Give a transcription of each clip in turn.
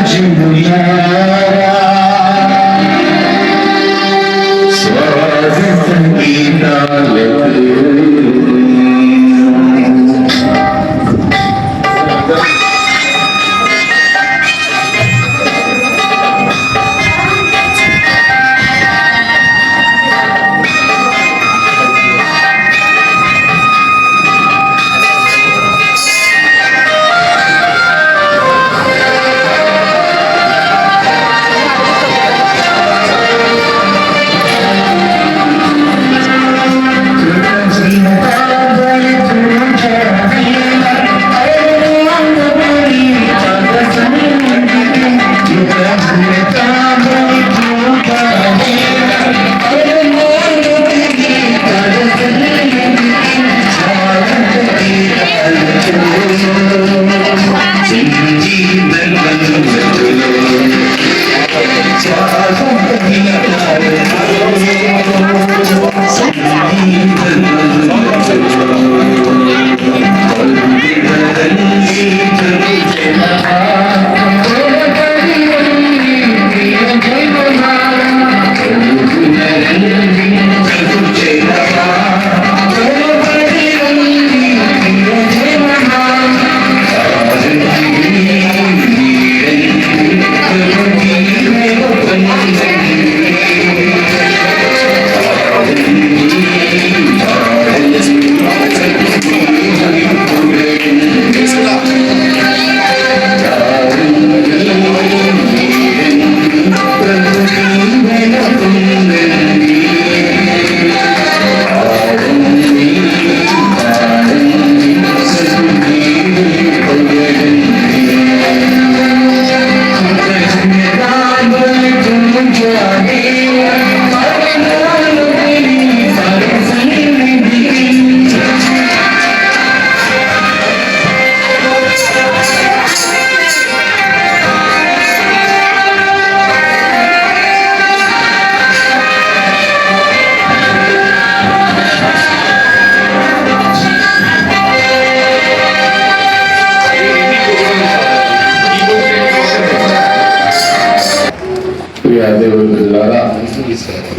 రాజులారా స్వాగత గీతాలకు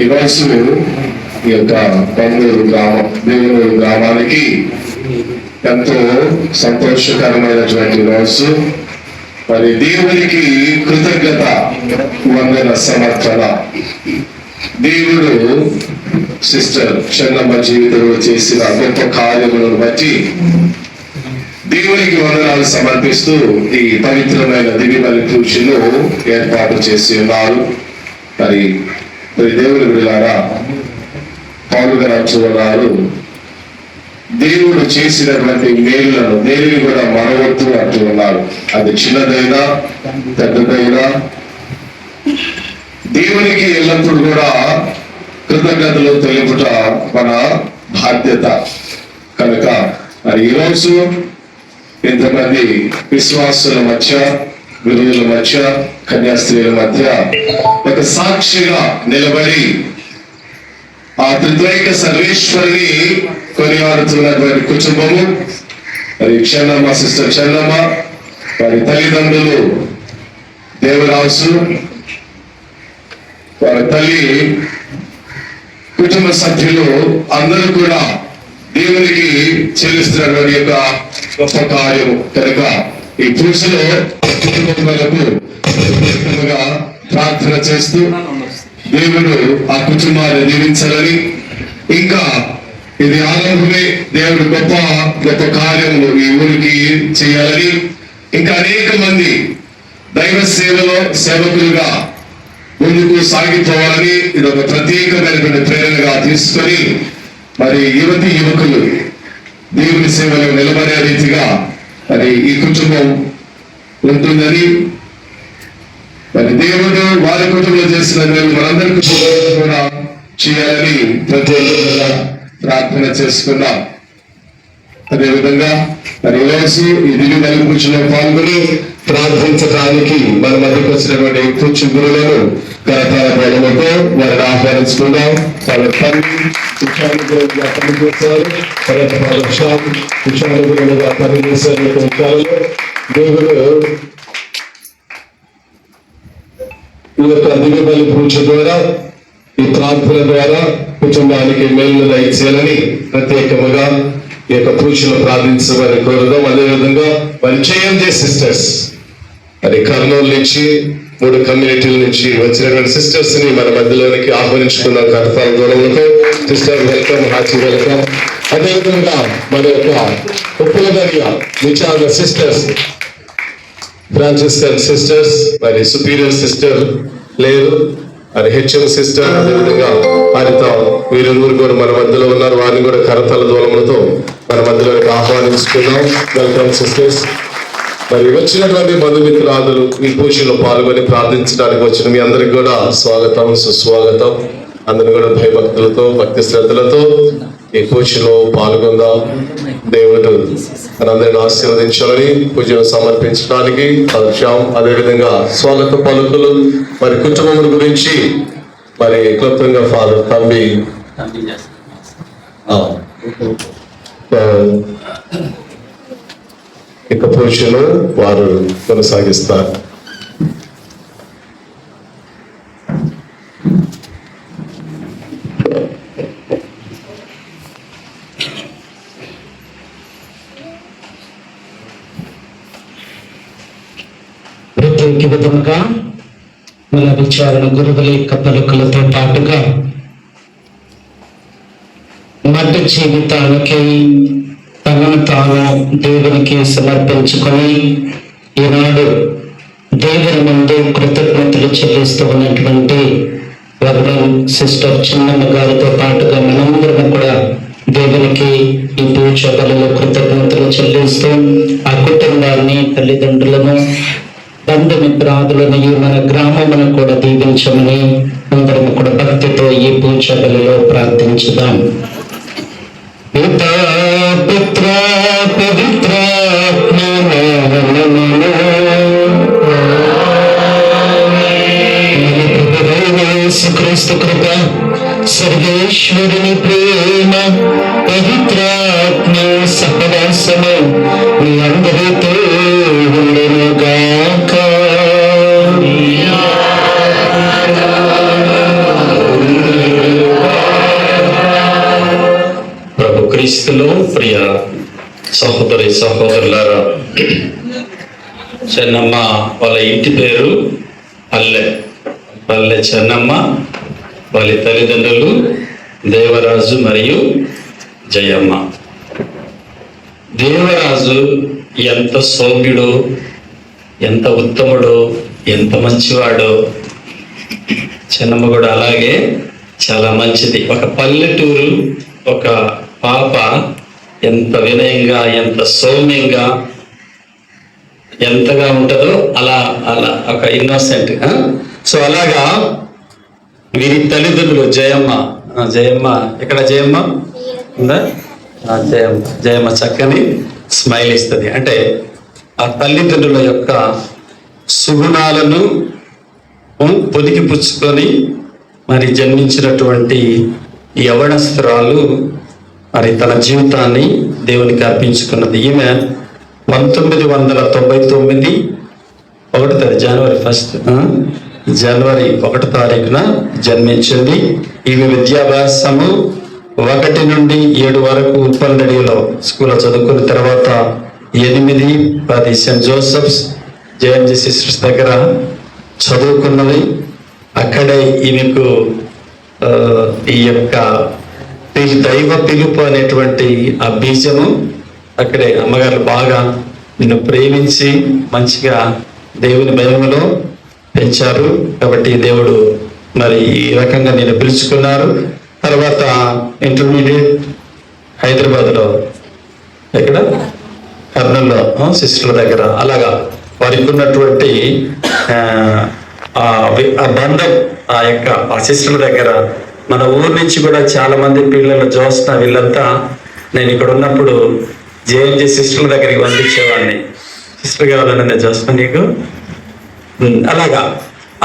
ఈరోజు ఈ యొక్క దేవుని గ్రామానికి ఎంతో సంతోషకరమైనటువంటి రోజు. మరి దేవునికి కృతజ్ఞత వందన సమర్పణ. దేవుడు సిస్టర్ చెన్నమ్మ జీవితంలో చేసిన గొప్ప కార్యములను బట్టి దేవునికి వందనాలు సమర్పిస్తూ ఈ పవిత్రమైన దివ్యబలి పూజలు ఏర్పాటు చేసి ఉన్నారు. మరి దేవుని బిడ్డలారా, పౌలు గారు అంటున్నారు, దేవుడు చేసినటువంటి మేలులను దేనిని కూడా మనవద్దు అంటూ ఉన్నారు. అది చిన్నదైనా పెద్దదైనా దేవునికి ఎల్లప్పుడూ కూడా కృతజ్ఞతలు తెలుపుట మన బాధ్యత. కనుక మరి ఈరోజు ఇంతమంది విశ్వాసుల మధ్య, గురువుల మధ్య, కన్యాస్త్రీల మధ్య ఒక సాక్షిగా నిలబడి ఆ త్రిద్వైక సర్వేశ్వరిని కొనియాడుతున్నటువంటి కుటుంబము, మరి చెన్నమ్మ, సిస్టర్ చెన్నమ్మ, వారి తల్లిదండ్రులు దేవరాజు, వారి తల్లి, కుటుంబ సభ్యులు అందరూ కూడా దేవునికి చెల్లిస్తున్నటువంటి యొక్క గొప్ప కార్యము. కనుక ఈ పూజలో కుటుంబాలకు ప్రార్థన చేస్తూ దేవుడు ఆ కుటుంబాన్ని దీవించాలని, ఇంకా ఇది ఆరంభమే, దేవుడు గొప్ప గొప్ప కార్యములు ఈ ఊరికి చేయాలని, ఇంకా అనేక మంది దైవ సేవలో సేవకులుగా ముందుకు సాగిపోవాలని ఇది ఒక ప్రత్యేకమైనటువంటి ప్రేరణగా తీసుకొని మరి యువతి యువకులు దేవుని సేవలో నిలబడే రీతిగా మరి ఈ కుటుంబం ఉంటుందని, మరి దేవుడు వారి కుటుంబంలో చేసిన మనందరికీ కూడా చేయాలని ప్రత్యేకంగా ప్రార్థన చేసుకున్నాం. అదేవిధంగా మరి ఈరోజు ఈ దివ్య బలి పూజలో పాల్గొని ప్రార్థించడానికి మన మధ్యకు వచ్చినటువంటి పూజ గురువులను కరతాల బలముతో వారిని ఆహ్వానించుకుందాం. వాళ్ళ తల్లి పని చేస్తారు, పని చేసే దేవుడు ఈ యొక్క దివ్యబలి పూజ ద్వారా, ఈ ప్రార్థన ద్వారా కుటుంబానికి మేలు దయచేయాలని ప్రత్యేకముగా ఈ యొక్క పూజలు ప్రార్థించమని కోరదాం. అదేవిధంగా పరిచయం చేసే సిస్టర్స్, అది కర్నూలు నుంచి 3 కమ్యూనిటీల నుంచి వచ్చినటువంటి సిస్టర్స్ ని మన మధ్యలోనికి ఆహ్వానించుకున్న కరతాల దూరంలో సిస్టర్ వెల్కమ్, హాచి వెల్కమ్. అదేవిధంగా మన యొక్క ఉప్పులదర్య విచారణ సిస్టర్స్, ఫ్రాన్సిస్కన్ సిస్టర్స్, మరి సుపీరియర్ సిస్టర్ లేరు, మరి హెచ్ఎం సిస్టర్, అదేవిధంగా వారితో వీరిరువురు కూడా మన మధ్యలో ఉన్నారు. వారిని కూడా కరతాల దూరములతో మన మధ్యలోకి ఆహ్వానించుకున్నాం. Welcome sisters. మరి వచ్చినటువంటి బంధుమిత్రులు ఈ పూజలో పాల్గొని ప్రార్థించడానికి వచ్చిన మీ అందరికి కూడా స్వాగతం, సుస్వాగతం. అందరూ కూడా భయభక్తులతో, భక్తి శ్రద్ధలతో ఈ పూజలో పాల్గొందాం. దేవుడు మనందరిని ఆశీర్వదించాలని పూజను సమర్పించడానికి వచ్చాం. అదేవిధంగా స్వాగత పలుకులు మరి కుటుంబం గురించి మరి క్లుప్తంగా ఫాదర్ తంబి ఇక పూజను వారు కొనసాగిస్తారు. విధముగా మన విచారణ గురువుల యొక్క పలుకులతో పాటుగా మధ్య జీవితానికి తనను తాను దేవునికి సమర్పించుకొని ఈనాడు దేవుని ముందు కృతజ్ఞతలు చెల్లిస్తూ ఉన్నటువంటి సిస్టర్ చిన్నమ్మ గారితో పాటుగా మనందరం కూడా దేవునికి ఈ పూజ బలలో కృతజ్ఞతలు చెల్లిస్తూ ఆ కుటుంబాన్ని, తల్లిదండ్రులను, బంధుమిత్రాదులను మన గ్రామమును కూడా దీవించమని అందరం కూడా భక్తితో ఈ పూజ బలలో ప్రార్థించుదాం. పితా పుత్ర పవిత్రాత్మ యేసుక్రీస్తు కృప, సర్వేశ్వరుని ప్రేమ, పవిత్రాత్మ సహవాసము మీ అందరితో ఉండునుగాక. ప్రభు క్రీస్తులో ప్రియ సహోదరి సహోదరులారా, చెన్నమ్మ వాళ్ళ ఇంటి పేరు పల్లె చెన్నమ్మ. వాళ్ళ తల్లిదండ్రులు దేవరాజు మరియు జయమ్మ. దేవరాజు ఎంత సౌమ్యుడు, ఎంత ఉత్తముడు, ఎంత మంచివాడు. చెన్నమ్మ కూడా అలాగే చాలా మంచిది. ఒక పల్లెటూరు ఒక పాప ఎంత వినయంగా, ఎంత సౌమ్యంగా, ఎంతగా ఉంటుందో అలా ఒక ఇన్నోసెంట్. సో అలాగా వీరి తల్లిదండ్రులు జయమ్మ ఎక్కడ జయమ్మ ఉందా? జయమ్మ చక్కని స్మైల్ ఇస్తుంది. అంటే ఆ తల్లిదండ్రుల యొక్క సుగుణాలను పొదికి పుచ్చుకొని మరి జన్మించినటువంటి యవనస్తురాలు మరి తన జీవితాన్ని దేవునికి అర్పించుకున్నది. ఈమె 1999 జనవరి 1 జన్మించింది. ఈమె విద్యాభ్యాసము 1 నుండి 7 వరకు ఉప్పల్నడిలో స్కూల్లో చదువుకున్న తర్వాత 8, 10 సెయింట్ జోసెఫ్స్ జేఎంజీ సిస్టర్స్ దగ్గర చదువుకున్నది. అక్కడే ఈమెకు ఈ యొక్క దైవ పిలుపు అనేటువంటి ఆ బీజము అక్కడే అమ్మగారు బాగా నిన్ను ప్రేమించి మంచిగా దేవుని భయములో పెంచారు. కాబట్టి దేవుడు మరి ఈ రకంగా నేను పిలుచుకున్నారు. తర్వాత ఇంటర్మీడియట్ హైదరాబాద్లో, ఎక్కడ కర్నూలులో సిస్టర్ల దగ్గర. అలాగా వారికి ఉన్నటువంటి ఆ బంధం ఆ సిస్టర్ల దగ్గర. మన ఊరు నుంచి కూడా చాలా మంది పిల్లలు జోస్న వీళ్ళంతా నేను ఇక్కడ ఉన్నప్పుడు జేఎంజీ సిస్టర్ల దగ్గరికి పంపించేవాడిని. సిస్టర్ కావాలని జోస్న నీకు. అలాగా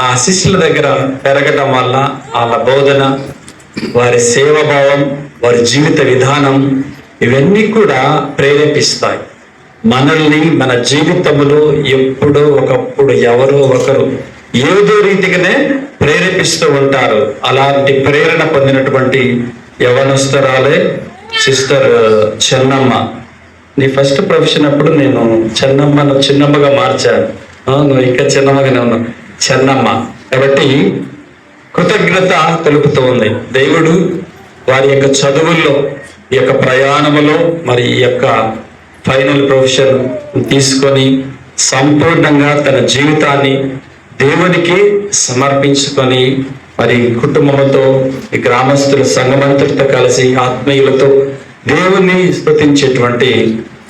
ఆ శిష్యుల దగ్గర పెరగటం వల్ల వాళ్ళ బోధన, వారి సేవాభావం, వారి జీవిత విధానం ఇవన్నీ కూడా ప్రేరేపిస్తాయి మనల్ని. మన జీవితంలో ఎప్పుడో ఒకప్పుడు ఎవరో ఒకరు ఏదో రీతిగానే ప్రేరేపిస్తూ ఉంటారు. అలాంటి ప్రేరణ పొందినటువంటి యవనస్తురాలే సిస్టర్ చెన్నమ్మ. నీ ఫస్ట్ ప్రొఫెషన్ అప్పుడు నేను చెన్నమ్మను చిన్నమ్మగా మార్చాను. నువ్వు ఇంకా చిన్నమ్మగానే ఉన్నావు, చెన్నమ్మ. కాబట్టి కృతజ్ఞత తెలుపుతూ ఉంది. దేవుడు వారి యొక్క చదువుల్లో, ఈ యొక్క ప్రయాణములో, మరి ఈ యొక్క ఫైనల్ ప్రొఫెషన్ తీసుకొని సంపూర్ణంగా తన జీవితాన్ని దేవునికి సమర్పించుకొని, మరి కుటుంబంతో, ఈ గ్రామస్తుల సంఘమంతటితో కలిసి ఆత్మీయులతో దేవుణ్ణి స్తుతించేటువంటి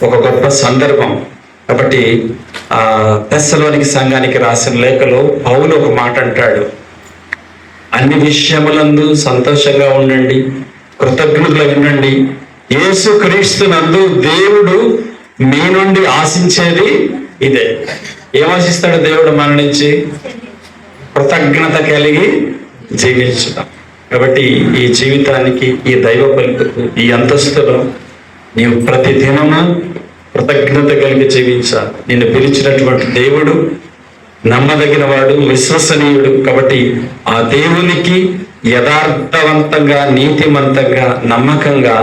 ఒక గొప్ప సందర్భం. కాబట్టి తెస్సలోనికి సంఘానికి రాసిన లేఖలో పౌలు ఒక మాట అంటాడు, అన్ని విషయములందు సంతోషంగా ఉండండి, కృతజ్ఞతలు ఉండండి, యేసు క్రీస్తునందు దేవుడు మీ నుండి ఆశించేది ఇదే. ఏం ఆశిస్తాడు దేవుడు మన నుంచి? కృతజ్ఞత కలిగి జీవించుదాం. కాబట్టి ఈ జీవితానికి, ఈ దైవ పలుకుకు, ఈ అంతస్తులో నీవు ప్రతి దినము కృతజ్ఞత కలిగి జీవించాలి. నిన్ను పిలిచినటువంటి దేవుడు నమ్మదగిన వాడు, విశ్వసనీయుడు. కాబట్టి ఆ దేవునికి యథార్థవంతంగా, నీతిమంతంగా, నమ్మకంగా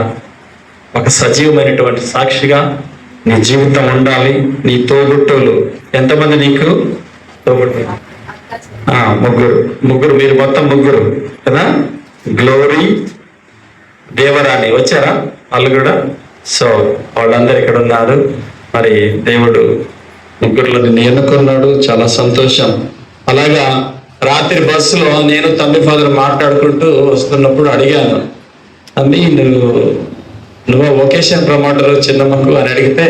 ఒక సజీవమైనటువంటి సాక్షిగా నీ జీవితం ఉండాలి. నీ తోబుట్టువులు ఎంతమంది నీకు తోబుట్టు? ముగ్గురు. మీరు మొత్తం ముగ్గురు కదా. గ్లోరీ, దేవరాణి వచ్చారా వాళ్ళు కూడా? సో వాళ్ళందరూ ఇక్కడ ఉన్నారు. మరి దేవుడు ముగ్గురులో నిన్ను ఎన్నుకున్నాడు, చాలా సంతోషం. అలాగా రాత్రి బస్సులో నేను తండ్రి ఫాదర్ మాట్లాడుకుంటూ వస్తున్నప్పుడు అడిగాను, తమ్మి నువ్వు వొకేషన్ ప్రమోటర్ చిన్నమ్మకు అని అడిగితే,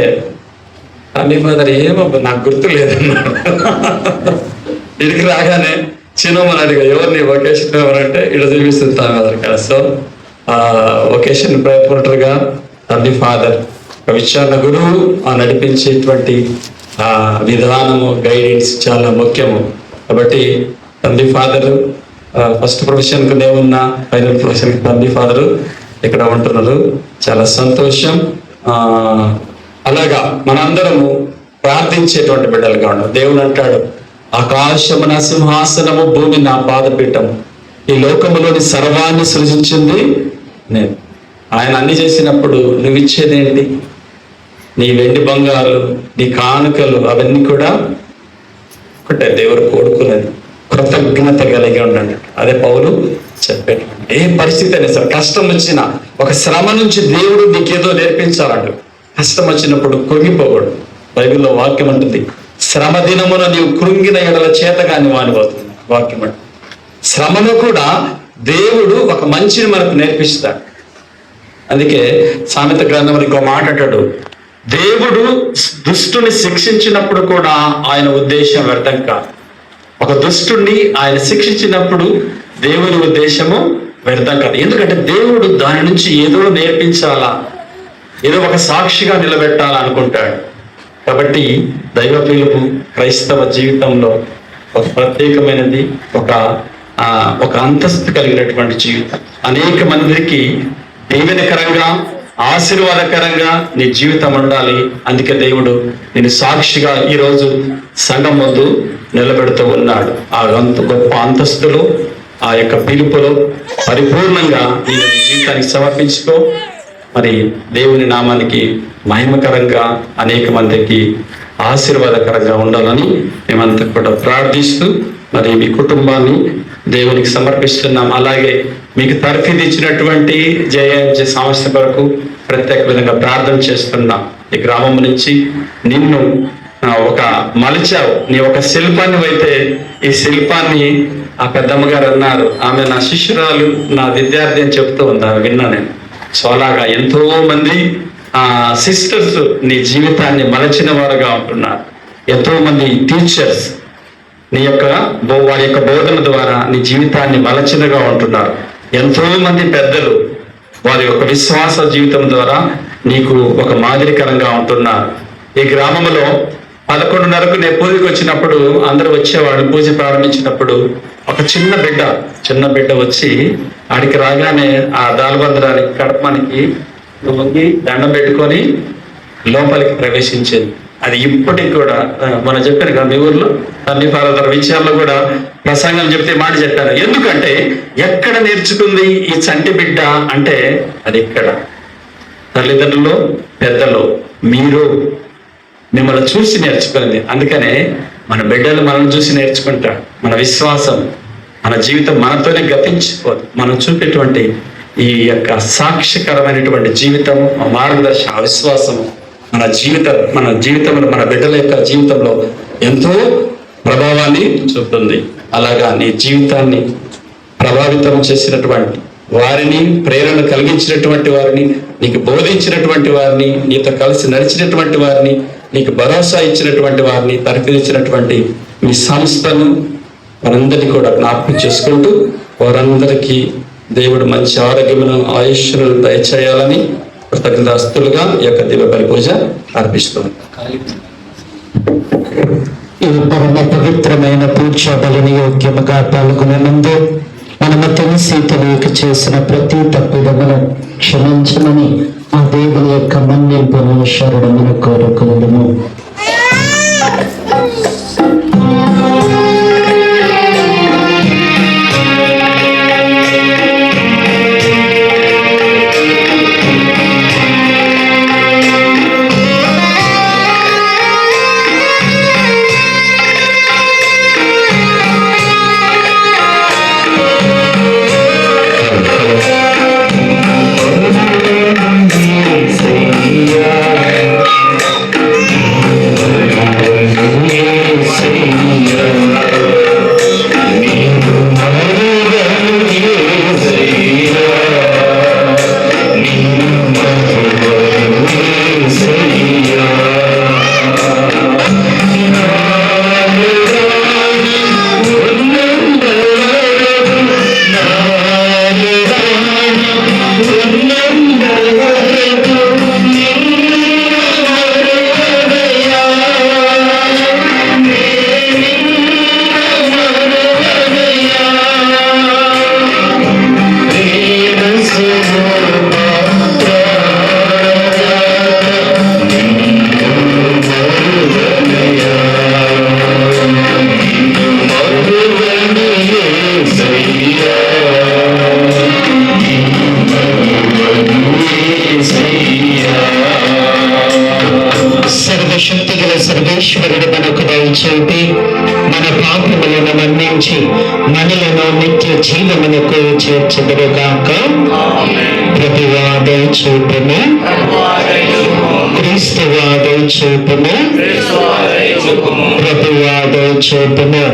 తండ్రి ఫాదర్ ఏమో నాకు గుర్తు లేదన్నాడు. ఇడికి రాగానే చిన్నమ్మని అడిగా, ఎవరిని వొకేషన్ ఎవరంటే ఇక్కడ చూపిస్తుంది తండ్రి ఫాదర్ కదా. సో వొకేషన్ ప్రమోటర్గా తండ్రి ఫాదర్ విచారణ గురువు నడిపించేటువంటి విధానము, గైడెన్స్ చాలా ముఖ్యము. కాబట్టి తండ్రి ఫాదరు ఫస్ట్ ప్రొఫెషన్కు నేనున్న, ఫైనల్ ప్రొఫెషన్కి తండ్రి ఫాదరు ఇక్కడ ఉంటున్నారు. చాలా సంతోషం. అలాగా మనందరము ప్రార్థించేటువంటి బిడ్డలుగా ఉన్నాం. దేవుడు అంటాడు, ఆకాశము నా సింహాసనము, భూమి నా పాదపీఠము, ఈ లోకములోని సర్వాన్ని సృజించింది నేను. ఆయన అన్ని చేసినప్పుడు నువ్వు ఇచ్చేదేంటి? నీ వెండి బంగారు, నీ కానుకలు, అవన్నీ కూడా ఒకటే దేవుడు కోరుకున్నది. కృతజ్ఞత కలిగి ఉండండి. అదే పౌలు చెప్పాడు. ఏ పరిస్థితి అయినా సరే, కష్టం వచ్చినా, ఒక శ్రమ నుంచి దేవుడు నీకేదో నేర్పించాలంట. కష్టం వచ్చినప్పుడు కృంగిపోకూడదు. బైబిల్లో వాక్యం ఉంటుంది, శ్రమ దినమున నీవు కృంగిన ఎడల చేతగాని వానిపోతుంది. వాక్యం అంటే శ్రమలో కూడా దేవుడు ఒక మంచిని మనకు నేర్పిస్తాడు. అందుకే సామెత గ్రంథంలో ఇంకో మాట అంటాడు, దేవుడు దుష్టుని శిక్షించినప్పుడు కూడా ఆయన ఉద్దేశం వ్యర్థం కాదు. ఒక దుష్టుణ్ణి ఆయన శిక్షించినప్పుడు దేవుని ఉద్దేశము వ్యర్థం కాదు. ఎందుకంటే దేవుడు దాని నుంచి ఏదో నేర్పించాలా, ఏదో ఒక సాక్షిగా నిలబెట్టాలా అనుకుంటాడు. కాబట్టి దైవ పిలుపు క్రైస్తవ జీవితంలో ఒక ప్రత్యేకమైనది, ఒక అంతస్తు కలిగినటువంటి జీవితం. అనేక మందికి దీవెనకరంగా, ఆశీర్వాదకరంగా నీ జీవితం ఉండాలి. అందుకే దేవుడు నేను సాక్షిగా ఈరోజు సంఘం ముందు నిలబెడుతూ ఉన్నాడు. ఆ గొప్ప అంతస్తులో, ఆ యొక్క పిలుపులో పరిపూర్ణంగా నేను జీవితానికి సమర్పించుకో. మరి దేవుని నామానికి మహిమకరంగా, అనేక మందికి ఆశీర్వాదకరంగా ఉండాలని మేమంతా కూడా ప్రార్థిస్తూ మరి మీ కుటుంబాన్ని దేవునికి సమర్పిస్తున్నాం. అలాగే మీకు తర్ఫీదు ఇచ్చినటువంటి జేఎంజే సంస్థ వరకు ప్రత్యేక విధంగా ప్రార్థన చేస్తున్నాం. ఈ గ్రామం నుంచి నిన్ను ఒక మలిచావు, నీ ఒక శిల్పాన్ని అయితే ఈ శిల్పాన్ని ఆ పెద్దమ్మ గారు అన్నారు, ఆమె నా శిష్యురాలు, నా విద్యార్థి అని చెప్తూ ఉంది, ఆమె విన్నా నేను. సో అలాగా ఎంతో మంది సిస్టర్స్ నీ జీవితాన్ని మలచిన వారుగా ఉంటున్నారు. ఎంతో మంది టీచర్స్ నీ యొక్క వారి యొక్క బోధన ద్వారా నీ జీవితాన్ని మలచినగా ఉంటున్నారు. ఎంతో మంది పెద్దలు వారి యొక్క విశ్వాస జీవితం ద్వారా నీకు ఒక మాదిరికరంగా ఉంటున్నారు. ఈ గ్రామంలో 11:30కు నేను పూజకు వచ్చినప్పుడు అందరూ వచ్చేవాళ్ళు. పూజ ప్రారంభించినప్పుడు ఒక చిన్న బిడ్డ వచ్చి ఆడికి రాగానే ఆ దాల్బంద్రానికి కడపమానికి వంగి దండం పెట్టుకొని లోపలికి ప్రవేశించింది. అది ఇప్పటికి కూడా మనం చెప్పాను కదా మీ ఊర్లో అన్ని పర్వతాల విషయాల్లో కూడా ప్రసంగం చెప్తే మాట చెప్పాను. ఎందుకంటే ఎక్కడ నేర్చుకుంది ఈ చంటి బిడ్డ అంటే అది ఇక్కడ తల్లిదండ్రులు, పెద్దలు, మీరు మిమ్మల్ని చూసి నేర్చుకుంది. అందుకనే మన బిడ్డలు మనం చూసి నేర్చుకుంటారు. మన విశ్వాసం, మన జీవితం మనతోనే గతించిపోదు. మనం చూపేటువంటి ఈ యొక్క సాక్ష్యకరమైనటువంటి జీవితము, మార్గదర్శన విశ్వాసము మన జీవితంలో మన బిడ్డల యొక్క జీవితంలో ఎంతో ప్రభావాన్ని చూపుతుంది. అలాగా నీ జీవితాన్ని ప్రభావితం చేసినటువంటి వారిని, ప్రేరణ కలిగించినటువంటి వారిని, నీకు బోధించినటువంటి వారిని, నీతో కలిసి నడిచినటువంటి వారిని, నీకు భరోసా ఇచ్చినటువంటి వారిని, తరఫించినటువంటి మీ సంస్థను వారందరినీ కూడా జ్ఞాపకం చేసుకుంటూ వారందరికీ దేవుడు మంచి ఆరోగ్యమును, ఆయుష్ను దయచేయాలని కృతజ్ఞతాస్తులుగా ఈ యొక్క దివ్య బలి పూజ అర్పిస్తుంది. ఈ పరమ పవిత్రమైన పూజ బలిని యోగ్యముగా పాల్గొనందు మనము తెలిసి తెలియక చేసిన ప్రతి తప్పిదమును క్షమించమని ఆ దేవుని యొక్క మన్నింపును శరణమును కోరుకుందుము. సర్వశక్తిగల సర్వేశ్వరుడు మనకు దయచేసి మన పాపములను మన్నించి మనలను నిత్య జీవమునకు చేర్చుదురుగాక. ప్రభువాదై చూపును, క్రీస్తువాదై చూపును, ప్రభువాదై చూపును.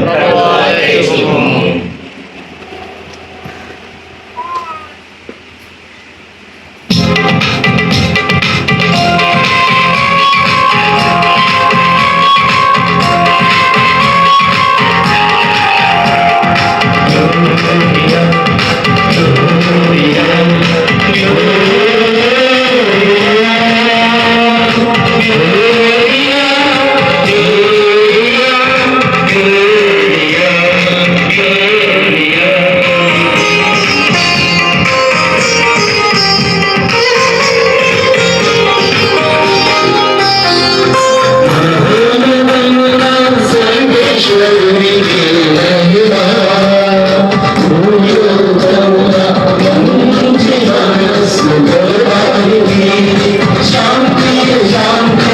శాంతి శాంతి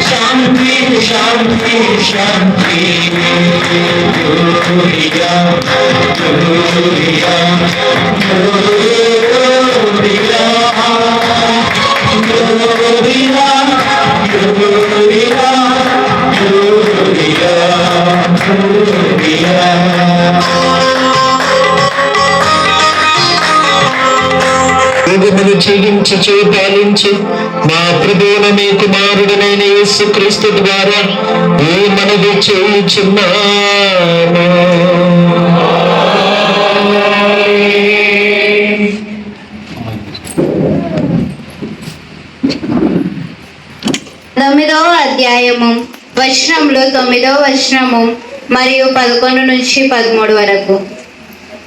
శాంతి శాంతి శాంతి రోగములు చెల్లించు పాలించు మా ప్రభువున మీ కుమారుడనైన యేసుక్రీస్తు ద్వారా ఈ మనవి చేయుచున్నాము. తొమ్మిదవ అధ్యాయము వచనములు 9వ వచనము మరియు 11 నుంచి 13 వరకు.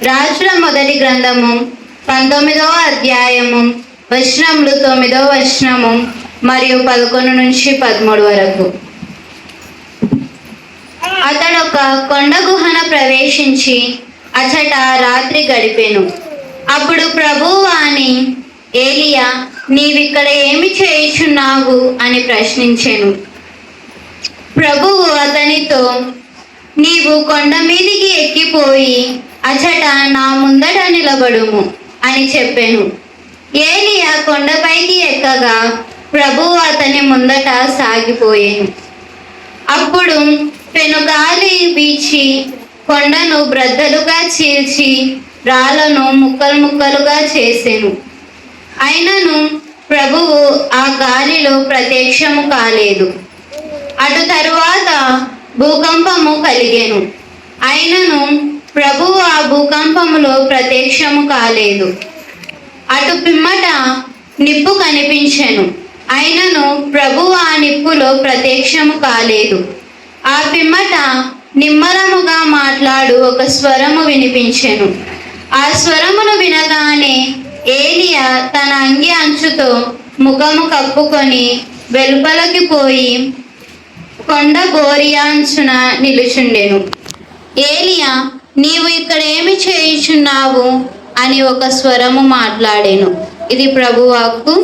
రాజుల మొదటి గ్రంథము 19వ అధ్యాయము వచనములు 9వ వచనము మరియు 11 నుంచి 13 వరకు. అతడు ఒక కొండ గుహన ప్రవేశించి అచట రాత్రి గడిపెను. అప్పుడు ప్రభువు వాని, ఏలియా, నీవిక్కడ ఏమి చేయుచున్నావు అని ప్రశ్నించెను. ప్రభువు అతనితో, నీవు కొండ మీదికి ఎక్కిపోయి అచట నా ముందట నిలబడుము అని చెప్పెను. ఏలియా కొండపైకి ఎక్కగా ప్రభువు అతని ముందట సాగిపోయెను. అప్పుడు పెనుగాలి వీచి కొండను బ్రద్దలుగా చీల్చి రాళ్లను ముక్కలు ముక్కలుగా చేసెను. అయినను ప్రభువు ఆ గాలిలో ప్రత్యక్షము కాలేదు. అటు తరువాత భూకంపము కలిగెను. అయినను ప్రభువు ఆ భూకంపములో ప్రత్యక్షము కాలేదు. అటు పిమ్మట నిప్పు కనిపించెను. అయినను ప్రభువు ఆ నిప్పులో ప్రత్యక్షము కాలేదు. ఆ పిమ్మట నిమ్మలముగా మాట్లాడు ఒక స్వరము వినిపించెను. ఆ స్వరమును వినగానే ఏలియా తన అంగి అంచుతో ముఖము కప్పుకొని వెలుపలకి పోయి కొండ బోరియాంచున నిలుచుండెను. ఏలియా, నీవు ఇక్కడ ఏమి చేయుచున్నావు అని ఒక స్వరము మాట్లాడెను. ఇది ప్రభువాక్కు.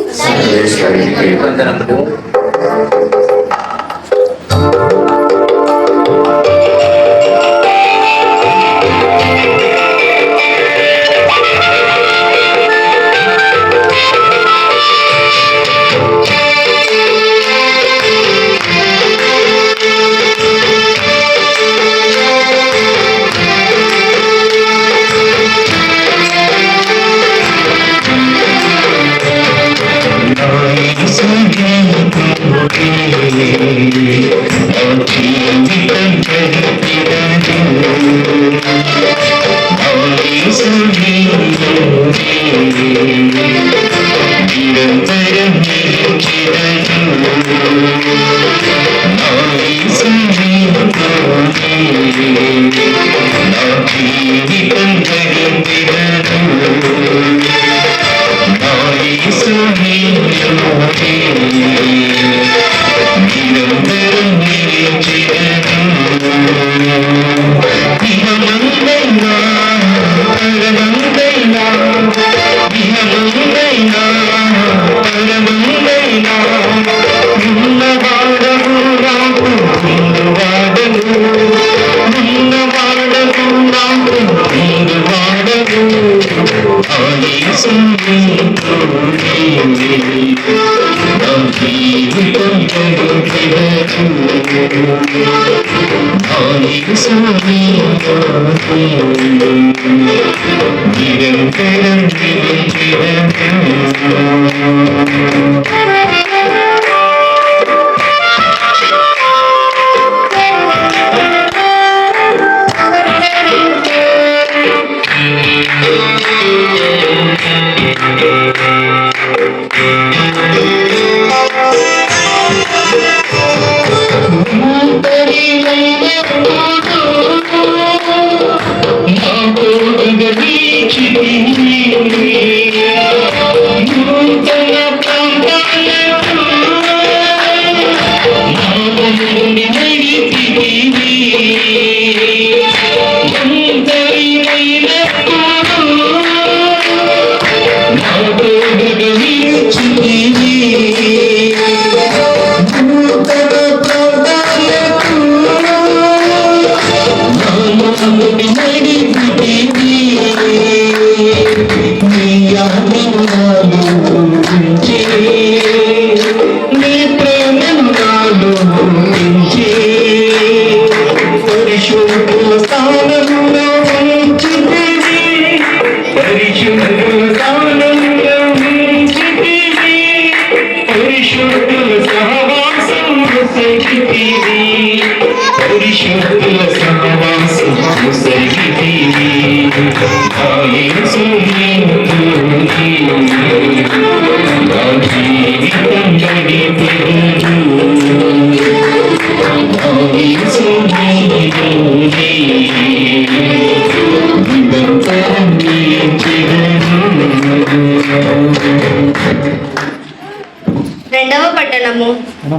రెండవ పట్టణము.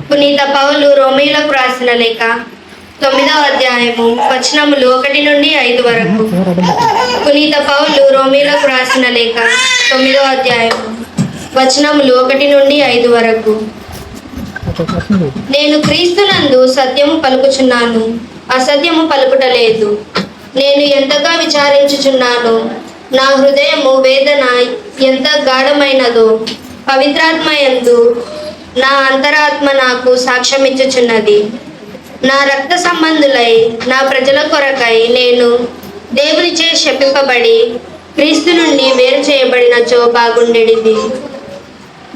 పునీత పౌలు రోమీయులకు రాసిన లేఖ 9వ అధ్యాయము వచనములు 1 నుండి 5 వరకు. పునీత పౌలు రోమీయులకు రాసిన లేఖ 9వ అధ్యాయము వచనములు 1 నుండి 5 వరకు. నేను క్రీస్తునందు సత్యము పలుకుచున్నాను, అసత్యము పలుకుటలేదు. నేను ఎంతగా విచారించుచున్నాను, నా హృదయము వేదన ఎంత గాఢమైనదో పవిత్రాత్మ యందు నా అంతరాత్మ నాకు సాక్ష్యమిచ్చుచున్నది. నా రక్త సంబంధులై నా ప్రజల కొరకై నేను దేవునిచే శపింపబడి క్రీస్తు నుండి వేరు చేయబడినచో బాగుండేది.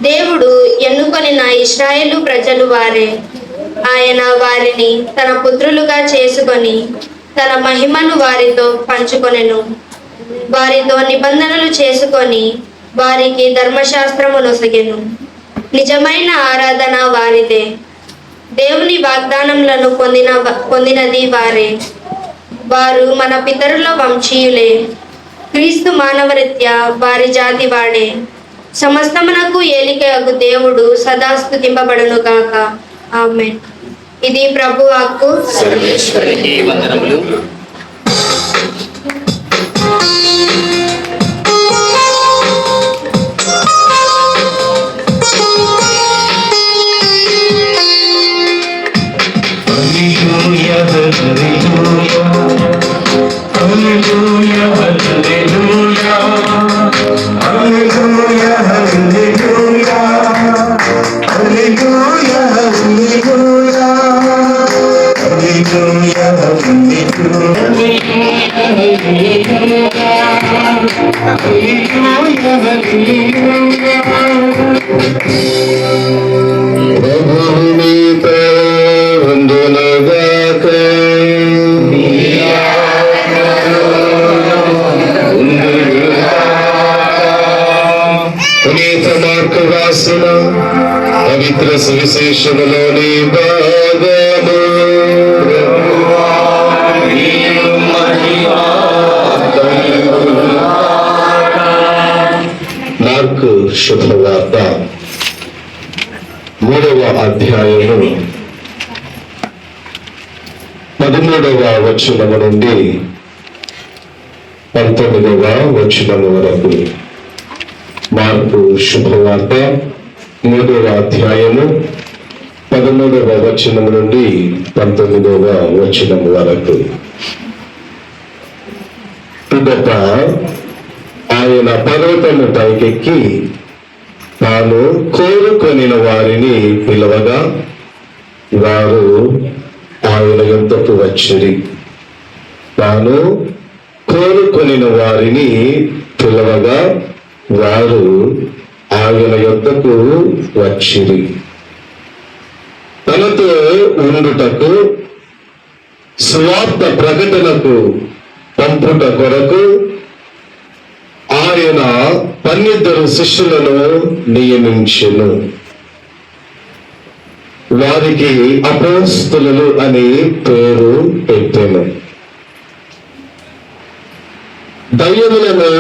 దేవుడు ఎన్నుకొని నా ఇశ్రాయేలు ప్రజలు వారే. ఆయన వారిని తన పుత్రులుగా చేసుకొని తన మహిమను వారితో పంచుకొనెను. వారితో నిబంధనలు చేసుకొని వారికి ధర్మశాస్త్రము నొసగెను. నిజమైన ఆరాధన వారిదే. దేవుని వాగ్దానములను పొందినది వారే. వారు మన పితరుల వంశీయులే. క్రీస్తు మానవరీత్యా వారి జాతి వాడే. సమస్తమునకు ఏలికయగు దేవుడు సదా స్తుతింపబడును గాక. ఆమేన్. ఇది ప్రభు వాక్కు. సర్వేశ్వరునికి వందనములు. ప్రభువునితో వందనగాక. పునీత మార్కు రాసిన పవిత్ర సువిశేషములోని భాగము. మార్కు శుభవార్త 3వ అధ్యాయము 13వ వచనము నుండి 19వ వచనము వరకు. మార్కు శుభవార్త 3వ అధ్యాయము 13వ వచనము నుండి 19వ వచనము వరకు. పిదప ఆయన పర్వతము పైకెక్కి తాను కోరుకొనిన వారిని పిలవగా వారు ఆయన యొద్దకు వచ్చిరి. తాను కోరుకొనిన వారిని పిలవగా వారు ఆయన యొద్దకు వచ్చిరి. తనతో ఉండుటకు సువార్త ప్రకటనకు పంపుట కొరకు ఆయన 12 శిష్యులను నియమించెను. వారికి అపోస్తలులు అని పేరు పెట్టెను. దయ్యములను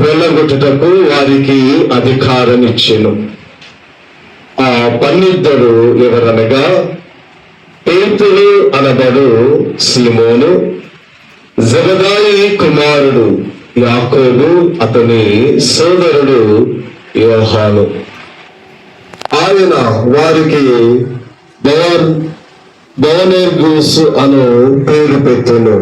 వెళ్ళగొట్టుటకు వారికి అధికారం ఇచ్చెను. ఆ 12 ఎవరనగా పేతురు అనబడు సీమోను, జెబెదాయి కుమారుడు యాకోబు, అతని సోదరుడు యోహాను. ఆయన వారికి బోవనెర్గూసు అను పేరు పెట్టెను.